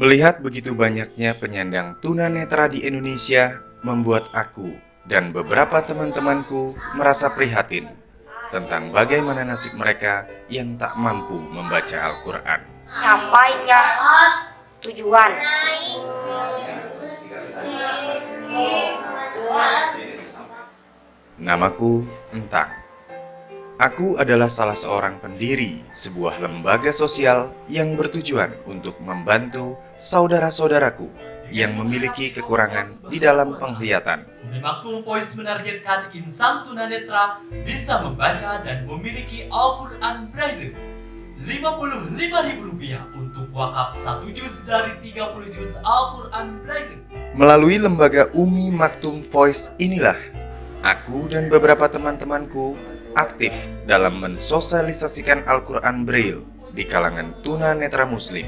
Melihat begitu banyaknya penyandang tunanetra di Indonesia membuat aku dan beberapa teman-temanku merasa prihatin tentang bagaimana nasib mereka yang tak mampu membaca Al-Quran. Capainya tujuan. Namaku Entang. Aku adalah salah seorang pendiri sebuah lembaga sosial yang bertujuan untuk membantu saudara-saudaraku yang memiliki kekurangan di dalam penglihatan. Umi Maktum Voice menargetkan insan tunanetra bisa membaca dan memiliki Al-Quran Braille. Rp55.000 untuk wakaf 1 juz dari 30 juz Al-Quran Braille. Melalui lembaga Umi Maktum Voice inilah, aku dan beberapa teman-temanku aktif dalam mensosialisasikan Al-Quran Braille di kalangan tunanetra Muslim.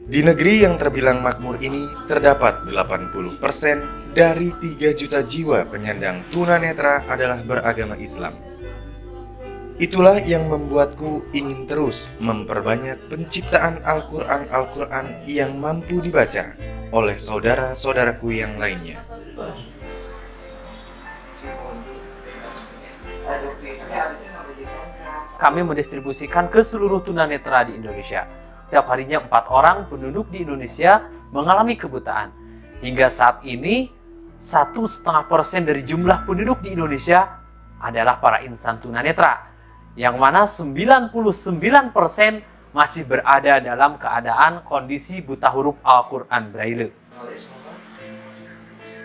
Di negeri yang terbilang makmur ini terdapat 80% dari 3 juta jiwa penyandang tunanetra adalah beragama Islam. Itulah yang membuatku ingin terus memperbanyak penciptaan Al-Quran yang mampu dibaca oleh saudara-saudaraku yang lainnya. Kami mendistribusikan ke seluruh tunanetra di Indonesia. Tiap harinya 4 orang penduduk di Indonesia mengalami kebutaan. Hingga saat ini, 1,5% dari jumlah penduduk di Indonesia adalah para insan tunanetra, yang mana 99% masih berada dalam keadaan kondisi buta huruf Al-Quran Braille.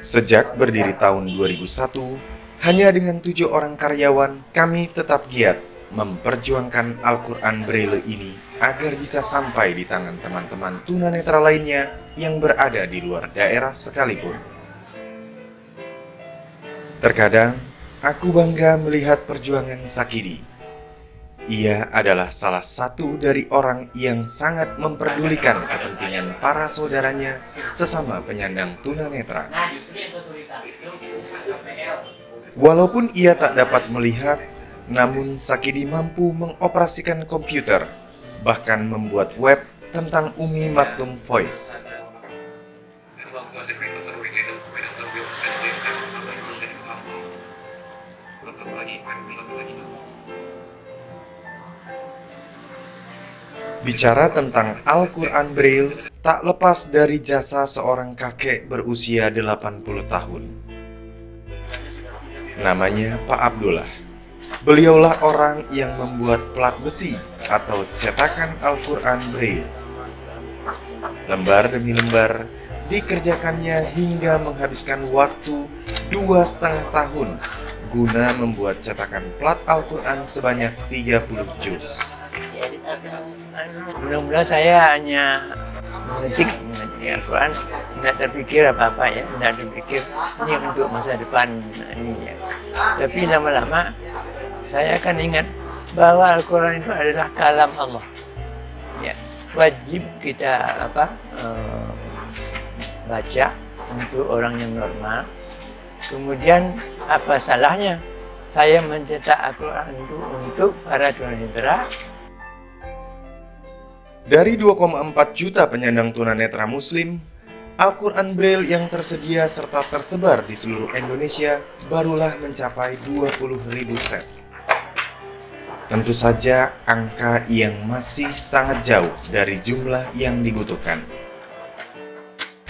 Sejak berdiri tahun 2001, hanya dengan 7 orang karyawan, kami tetap giat memperjuangkan Al-Quran Braille ini agar bisa sampai di tangan teman-teman tunanetra lainnya yang berada di luar daerah sekalipun. Terkadang, aku bangga melihat perjuangan Sakidi. Ia adalah salah satu dari orang yang sangat memperdulikan kepentingan para saudaranya sesama penyandang tunanetra. Walaupun ia tak dapat melihat, namun Sakidi mampu mengoperasikan komputer, bahkan membuat web tentang Umi Maktum Voice. Bicara tentang Al-Quran Braille, tak lepas dari jasa seorang kakek berusia 80 tahun. Namanya Pak Abdullah. Beliaulah orang yang membuat plat besi atau cetakan Al-Quran Braille. Lembar demi lembar dikerjakannya hingga menghabiskan waktu 2,5 tahun guna membuat cetakan plat Al-Quran sebanyak 30 juz. Mudah-mudahan saya hanya mengetik Al-Quran, tidak terpikir apa-apa ya, tidak terpikir ini untuk masa depan ini ya. Tapi lama-lama saya akan ingat bahwa Al-Quran itu adalah kalam Allah. Ya, wajib kita baca untuk orang yang normal. Kemudian apa salahnya saya mencetak Al-Quran itu untuk para tunanetra? Dari 2,4 juta penyandang tunanetra Muslim, Al-Quran Braille yang tersedia serta tersebar di seluruh Indonesia barulah mencapai 20.000 set. Tentu saja angka yang masih sangat jauh dari jumlah yang dibutuhkan.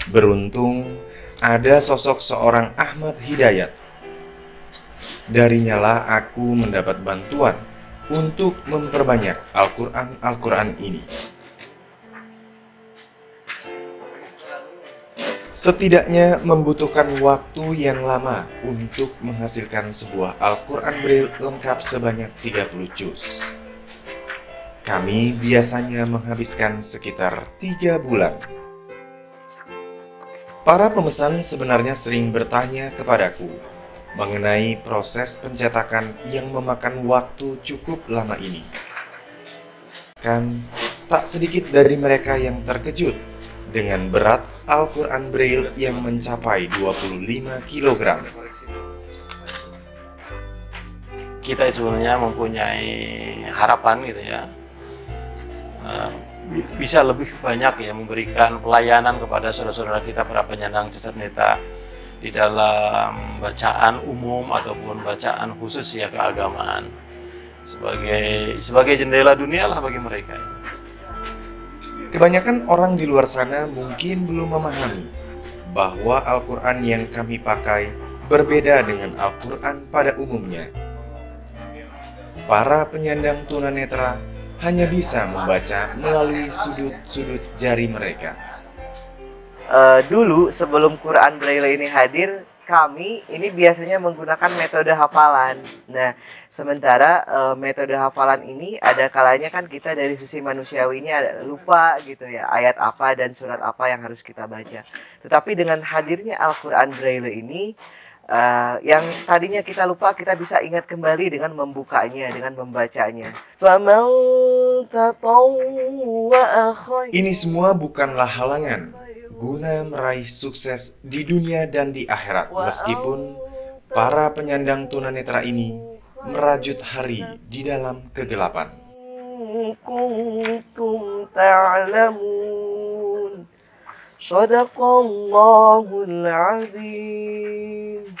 Beruntung ada sosok seorang Ahmad Hidayat. Darinyalah aku mendapat bantuan untuk memperbanyak Al-Quran ini. Setidaknya membutuhkan waktu yang lama untuk menghasilkan sebuah Al-Quran Braille lengkap sebanyak 30 juz. Kami biasanya menghabiskan sekitar 3 bulan. Para pemesan sebenarnya sering bertanya kepadaku mengenai proses pencetakan yang memakan waktu cukup lama ini. Kan tak sedikit dari mereka yang terkejut dengan berat Al-Quran Braille yang mencapai 25 kg. Kita sebenarnya mempunyai harapan gitu ya, bisa lebih banyak ya memberikan pelayanan kepada saudara-saudara kita para penyandang cacat netra di dalam bacaan umum ataupun bacaan khusus ya keagamaan, sebagai jendela dunia lah bagi mereka. Kebanyakan orang di luar sana mungkin belum memahami bahwa Al-Quran yang kami pakai berbeda dengan Al-Quran pada umumnya. Para penyandang tunanetra hanya bisa membaca melalui sudut-sudut jari mereka. Dulu sebelum Quran Braille ini hadir, kami ini biasanya menggunakan metode hafalan. Nah, sementara metode hafalan ini ada kalanya kan kita dari sisi manusiawi ini ada lupa gitu ya, ayat apa dan surat apa yang harus kita baca. Tetapi dengan hadirnya Al-Quran Braille ini, yang tadinya kita lupa, kita bisa ingat kembali dengan membukanya, dengan membacanya. Ini semua bukanlah halangan guna meraih sukses di dunia dan di akhirat, meskipun para penyandang tunanetra ini merajut hari di dalam kegelapan. Kuntum ta'lamun. Shadaqallahul azim.